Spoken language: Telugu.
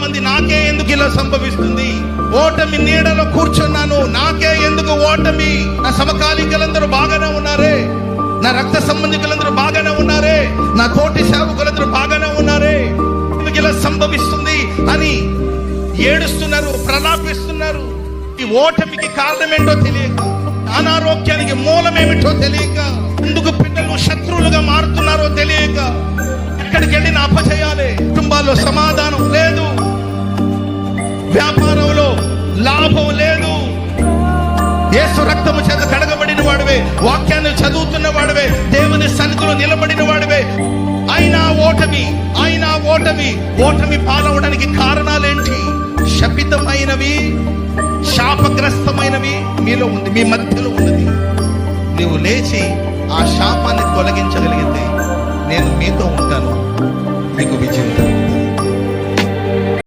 మంది నాకే ఎందుకు ఇలా సంభవిస్తుంది, ఓటమి నీడలో కూర్చున్నాను, నాకే ఎందుకు ఓటమి, నా సమకాలీకులందరూ బాగానే ఉన్నారే, నా రక్త సంబంధికులందరూ బాగానే ఉన్నారే, నా తోటి సేవకులందరూ బాగానే ఉన్నారే, ఎందుకు ఇలా సంభవిస్తుంది అని ఏడుస్తున్నారు, ప్రలాపిస్తున్నారు. ఈ ఓటమికి కారణం ఏంటో తెలియక, అనారోగ్యానికి మూలమేమిటో తెలియక, ఎందుకు పిల్లలు శత్రువులుగా మారుతున్నారో తెలియక, ఎక్కడికి వెళ్ళిన అపజయాలే, కుటుంబాల్లో సమాధానం లేదు, వ్యాపారంలో లాభం లేదు. యేసు రక్తము చేత కడగబడిన వాడివే, వాక్యాన్ని చదువుతున్న వాడివే, దేవుని సన్నిధిలో నిలబడిన వాడివే, అయినా ఓటమి పాలవడానికి కారణాలేంటి? శపితమైనవి, శాపగ్రస్తమైనవి మీలో ఉంది, మీ మధ్యలో ఉన్నది. నీవు లేచి ఆ శాపాన్ని తొలగించగలిగితే నేను మీతో ఉంటాను, మీకు విజయం.